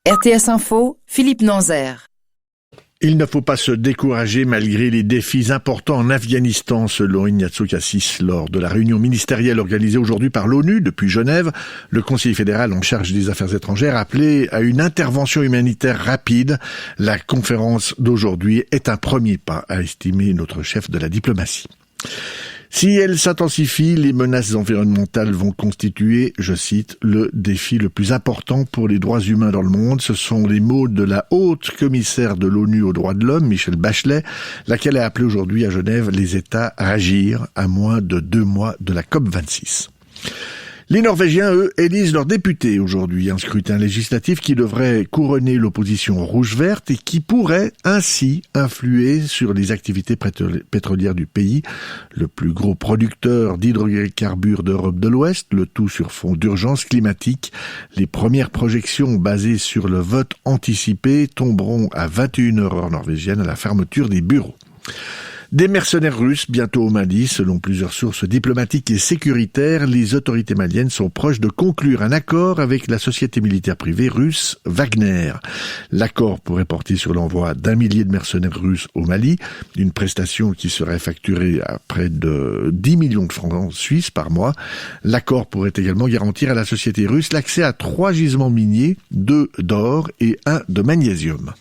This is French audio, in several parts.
RTS Info, Philippe Nanzer. Il ne faut pas se décourager malgré les défis importants en Afghanistan, selon Ignazio Cassis. Lors de la réunion ministérielle organisée aujourd'hui par l'ONU depuis Genève, le conseiller fédéral en charge des affaires étrangères a appelé à une intervention humanitaire rapide. La conférence d'aujourd'hui est un premier pas, a estimé notre chef de la diplomatie. Si elles s'intensifient, les menaces environnementales vont constituer, je cite, le défi le plus important pour les droits humains dans le monde. Ce sont les mots de la haute commissaire de l'ONU aux droits de l'homme, Michelle Bachelet, laquelle a appelé aujourd'hui à Genève les États à agir à moins de 2 mois de la COP26. Les Norvégiens, eux, élisent leurs députés aujourd'hui. Un scrutin législatif qui devrait couronner l'opposition rouge-verte et qui pourrait ainsi influer sur les activités pétrolières du pays, le plus gros producteur d'hydrocarbures d'Europe de l'Ouest, le tout sur fond d'urgence climatique. Les premières projections basées sur le vote anticipé tomberont à 21h heure norvégienne à la fermeture des bureaux. Des mercenaires russes bientôt au Mali, selon plusieurs sources diplomatiques et sécuritaires, les autorités maliennes sont proches de conclure un accord avec la société militaire privée russe Wagner. L'accord pourrait porter sur l'envoi d'1 millier de mercenaires russes au Mali, une prestation qui serait facturée à près de 10 millions de francs suisses par mois. L'accord pourrait également garantir à la société russe l'accès à 3 gisements miniers, 2 d'or et 1 de magnésium.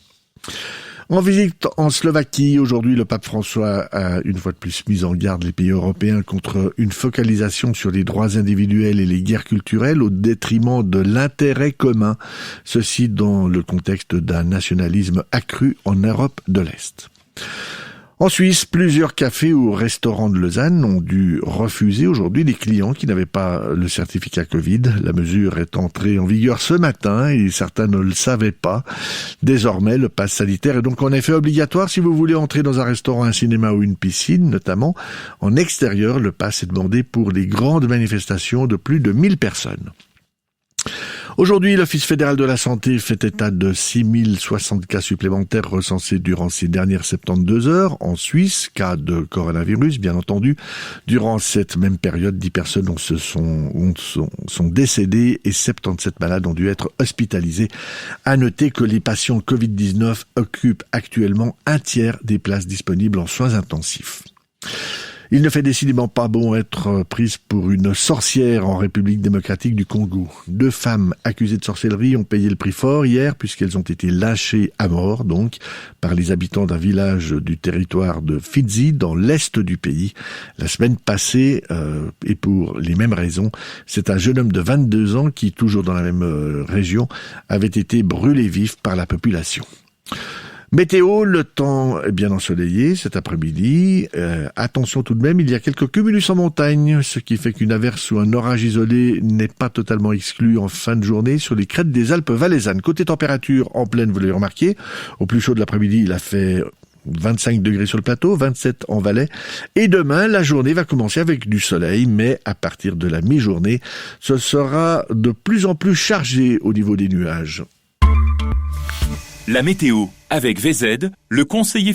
En visite en Slovaquie, aujourd'hui, le pape François a une fois de plus mis en garde les pays européens contre une focalisation sur les droits individuels et les guerres culturelles au détriment de l'intérêt commun. Ceci dans le contexte d'un nationalisme accru en Europe de l'Est. En Suisse, plusieurs cafés ou restaurants de Lausanne ont dû refuser aujourd'hui des clients qui n'avaient pas le certificat Covid. La mesure est entrée en vigueur ce matin et certains ne le savaient pas. Désormais, le pass sanitaire est donc en effet obligatoire si vous voulez entrer dans un restaurant, un cinéma ou une piscine, notamment. En extérieur, le pass est demandé pour les grandes manifestations de plus de 1000 personnes. Aujourd'hui, l'Office fédéral de la santé fait état de 6060 cas supplémentaires recensés durant ces dernières 72 heures en Suisse, cas de coronavirus bien entendu. Durant cette même période, 10 personnes sont décédées et 77 malades ont dû être hospitalisés. À noter que les patients Covid-19 occupent actuellement un tiers des places disponibles en soins intensifs. Il ne fait décidément pas bon être prise pour une sorcière en République démocratique du Congo. 2 femmes accusées de sorcellerie ont payé le prix fort hier puisqu'elles ont été lynchées à mort, donc, par les habitants d'un village du territoire de Fizi, dans l'est du pays. La semaine passée, et pour les mêmes raisons, c'est un jeune homme de 22 ans qui, toujours dans la même région, avait été brûlé vif par la population. Météo, le temps est bien ensoleillé cet après-midi. Attention tout de même, il y a quelques cumulus en montagne, ce qui fait qu'une averse ou un orage isolé n'est pas totalement exclu en fin de journée sur les crêtes des Alpes valaisannes. Côté température, en pleine, vous l'avez remarqué, au plus chaud de l'après-midi, il a fait 25 degrés sur le plateau, 27 en Valais. Et demain, la journée va commencer avec du soleil, mais à partir de la mi-journée, ce sera de plus en plus chargé au niveau des nuages. La météo avec VZ, le conseiller